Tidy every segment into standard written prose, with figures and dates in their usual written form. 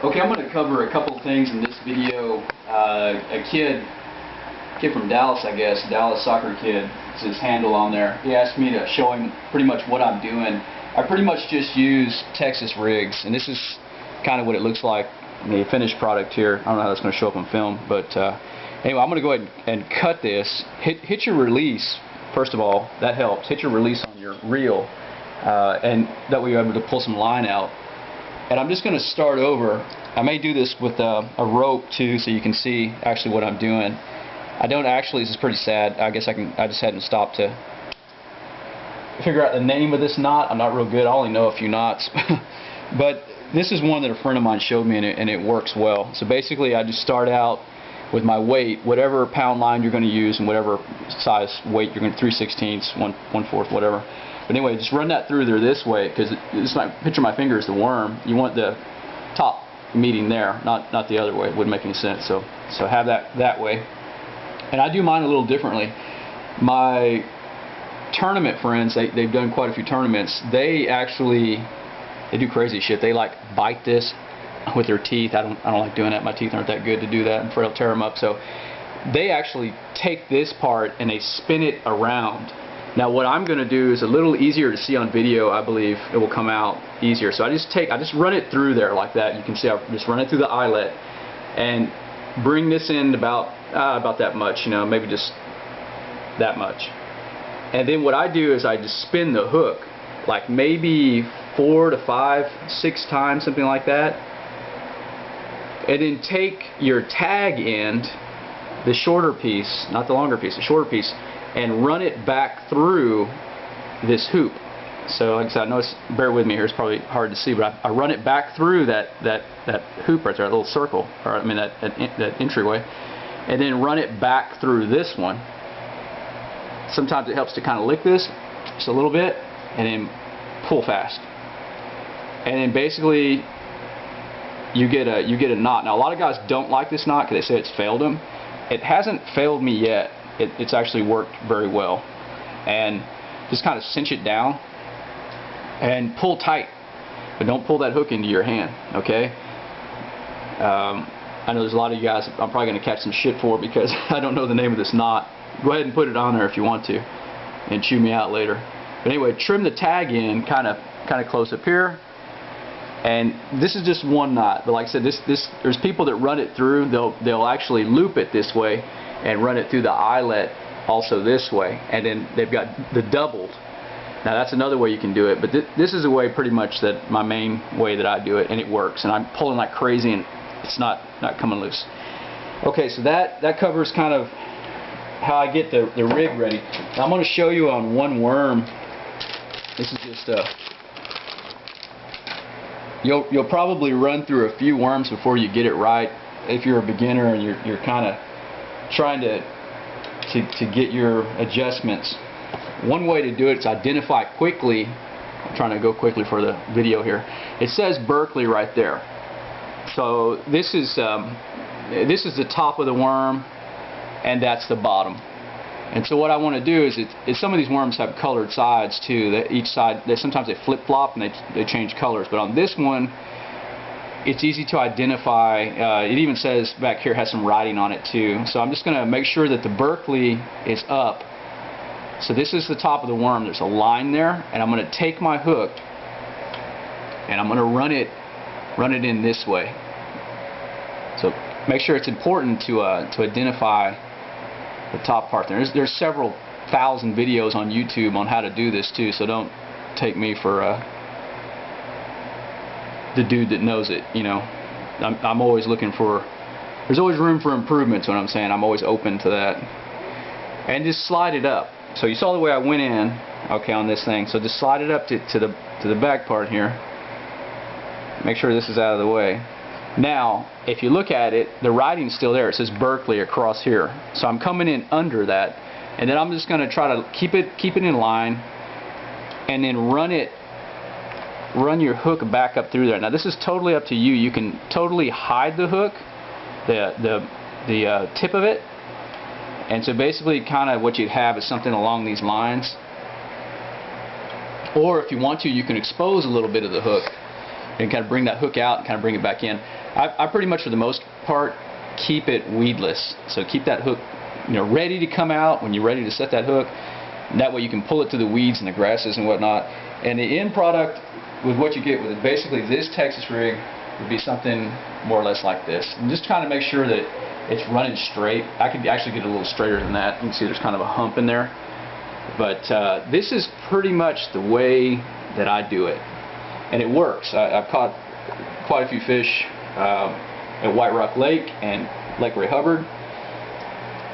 Okay, I'm going to cover a couple things in this video. A kid from Dallas, I guess, Dallas soccer kid, it's his handle on there. He asked me to show him pretty much what I'm doing. I pretty much just use Texas rigs, and this is kind of what it looks like in the finished product here. I don't know how that's going to show up on film, but anyway, I'm going to go ahead and cut this. Hit your release, first of all, that helps. Hit your release on your reel, and that way you're able to pull some line out. And I'm just going to start over. I may do this with a rope too, so you can see actually what I'm doing. I don't actually, this is pretty sad. I guess I just hadn't stopped to figure out the name of this knot. I'm not real good. I only know a few knots. But this is one that a friend of mine showed me, and it works well. So basically I just start out with my weight, whatever pound line you're going to use and whatever size weight you're going to, 3/16, 1/4, whatever. But anyway, just run that through there this way, because it's like, picture my finger as the worm. You want the top meeting there, not the other way. It wouldn't make any sense. So have that way. And I do mine a little differently. My tournament friends, they've done quite a few tournaments. They do crazy shit. They like bite this with their teeth. I don't like doing that. My teeth aren't that good to do that. I'm afraid I'll tear them up. So they actually take this part and they spin it around. Now what I'm going to do is a little easier to see on video. I believe it will come out easier. So I just run it through there like that. You can see I just run it through the eyelet and bring this in about that much, maybe just that much. And then what I do is I just spin the hook like maybe 4 to 5, 6 times, something like that. And then take your tag end, the shorter piece, not the longer piece, the shorter piece, and run it back through this hoop. So like I said, I know bear with me here, it's probably hard to see, but I run it back through that hoop right there, that little circle, or I mean that entryway, and then run it back through this one. Sometimes it helps to kind of lick this just a little bit and then pull fast. And then basically you get a knot. Now a lot of guys don't like this knot because they say it's failed them. It hasn't failed me yet. It's actually worked very well. And just kind of cinch it down and pull tight, but don't pull that hook into your hand, okay? I know there's a lot of you guys I'm probably going to catch some shit for because I don't know the name of this knot. Go ahead and put it on there if you want to and chew me out later. But anyway, trim the tag in kind of close up here. And this is just one knot, but like I said, there's people that run it through. They'll actually loop it this way and run it through the eyelet also this way, and then they've got the doubled. Now that's another way you can do it, but this is a way pretty much that my main way that I do it, and it works. And I'm pulling like crazy, and it's not coming loose. Okay, so that covers kind of how I get the rig ready. Now I'm going to show you on one worm. This is just you'll probably run through a few worms before you get it right if you're a beginner and you're kind of trying to get your adjustments. One way to do it is identify quickly. I'm trying to go quickly for the video here. It says Berkeley right there. So this is the top of the worm, and that's the bottom. And so what I want to do is some of these worms have colored sides too. That each side, sometimes they flip-flop and they change colors. But on this one, it's easy to identify. It even says back here, has some writing on it too. So I'm just going to make sure that the Berkeley is up. So this is the top of the worm. There's a line there, and I'm going to take my hook and I'm going to run it in this way. So make sure it's important to identify the top part there. There's several thousand videos on YouTube on how to do this too, so don't take me for the dude that knows it. I'm always looking for, there's always room for improvements. What I'm saying, I'm always open to that. And just slide it up. So you saw the way I went in, okay, on this thing. So just slide it up to the back part here. Make sure this is out of the way. Now, if you look at it, the writing's still there. It says Berkeley across here. So I'm coming in under that, and then I'm just going to try to keep it in line, and then run your hook back up through there. Now this is totally up to you. You can totally hide the hook, the tip of it, and so basically kind of what you'd have is something along these lines. Or if you want to, you can expose a little bit of the hook and kind of bring that hook out and kind of bring it back in. I pretty much, for the most part, keep it weedless. So keep that hook, you know, ready to come out when you're ready to set that hook. And that way you can pull it to the weeds and the grasses and whatnot. And the end product with what you get with it, basically this Texas rig would be something more or less like this. And just kind of make sure that it's running straight. I could actually get a little straighter than that. You can see there's kind of a hump in there. But this is pretty much the way that I do it. And it works. I've caught quite a few fish at White Rock Lake and Lake Ray Hubbard.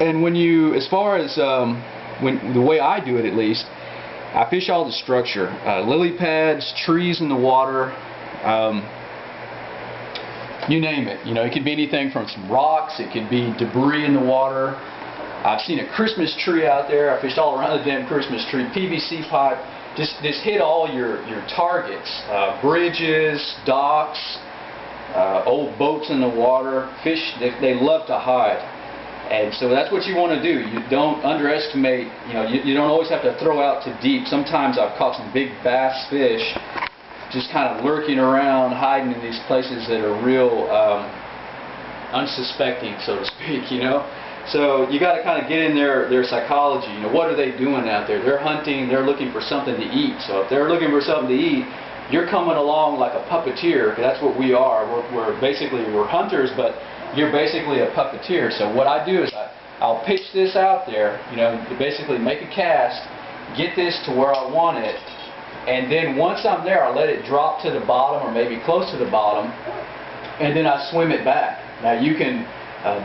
And when you, as far as the way I do it, at least, I fish all the structure, lily pads, trees in the water, you name it. You know, it could be anything from some rocks, it could be debris in the water. I've seen a Christmas tree out there. I fished all around the damn Christmas tree, PVC pipe. Just hit all your targets, bridges, docks, old boats in the water. Fish, they love to hide. And so that's what you want to do. You don't underestimate, you know, you don't always have to throw out to deep. Sometimes I've caught some big bass fish just kind of lurking around, hiding in these places that are real unsuspecting, so to speak, you know. So you got to kind of get in their psychology. You know, what are they doing out there? They're hunting, they're looking for something to eat. So if they're looking for something to eat, you're coming along like a puppeteer, because that's what we are. We're hunters, but you're basically a puppeteer. So what I do is I'll pitch this out there, you know, to basically make a cast, get this to where I want it, and then once I'm there, I'll let it drop to the bottom or maybe close to the bottom, and then I swim it back. Now you can,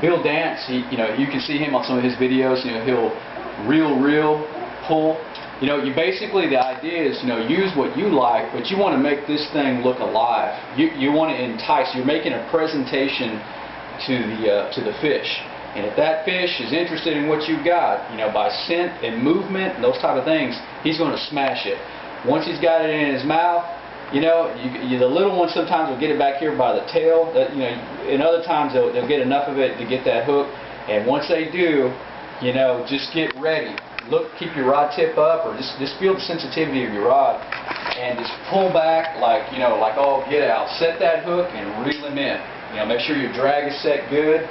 Bill Dance, you know, you can see him on some of his videos. You know, he'll reel, pull. You know, you basically, the idea is, you know, use what you like, but you want to make this thing look alive. You want to entice. You're making a presentation to the fish. And if that fish is interested in what you've got, you know, by scent and movement and those type of things, he's going to smash it. Once he's got it in his mouth, you know, the little ones sometimes will get it back here by the tail. You know, and other times they'll get enough of it to get that hook. And once they do, you know, just get ready. Look, keep your rod tip up, or just feel the sensitivity of your rod, and just pull back like, you know, like, oh, get out. Set that hook and reel him in. You know, make sure your drag is set good,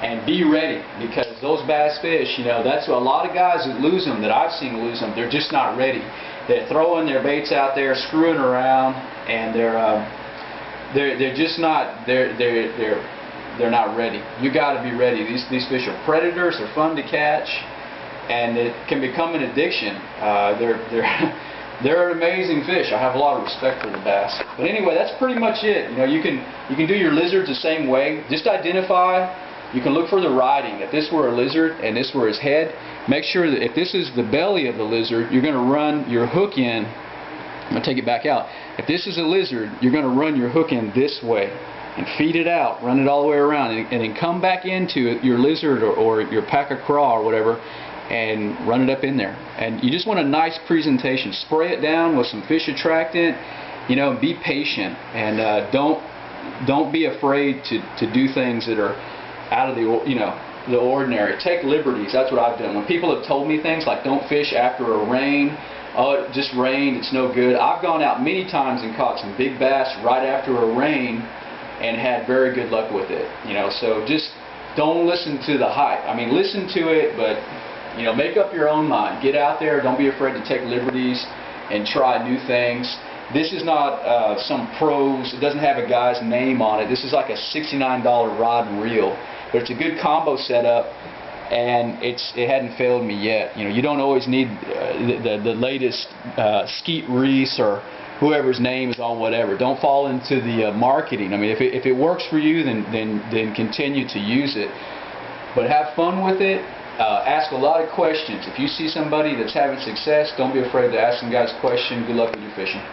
and be ready, because those bass fish, you know, that's what a lot of guys that lose them, that I've seen lose them, they're just not ready. They're throwing their baits out there, screwing around, and they're just not, they're not ready. You got to be ready. These fish are predators. They're fun to catch, and it can become an addiction. They're an amazing fish. I have a lot of respect for the bass. But anyway, that's pretty much it. You know, you can do your lizards the same way. Just identify. You can look for the writing. If this were a lizard and this were his head, make sure that if this is the belly of the lizard, you're going to run your hook in. I'm going to take it back out. If this is a lizard, you're going to run your hook in this way and feed it out, run it all the way around, and then come back into your lizard or your pack of craw or whatever, and run it up in there. And you just want a nice presentation. Spray it down with some fish attractant, you know, and be patient, and don't be afraid to do things that are out of the, you know, the ordinary. Take liberties. That's what I've done. When people have told me things like don't fish after a rain, oh, it just rained, it's no good. I've gone out many times and caught some big bass right after a rain and had very good luck with it. You know, so just don't listen to the hype. I mean, listen to it, but, you know, make up your own mind. Get out there. Don't be afraid to take liberties and try new things. This is not some pros. It doesn't have a guy's name on it. This is like a $69 rod and reel. But it's a good combo setup, and it hadn't failed me yet. You know, you don't always need the latest Skeet Reese or whoever's name is on whatever. Don't fall into the marketing. I mean, if it works for you, then continue to use it. But have fun with it. Ask a lot of questions. If you see somebody that's having success, don't be afraid to ask some guys questions. Good luck with your fishing.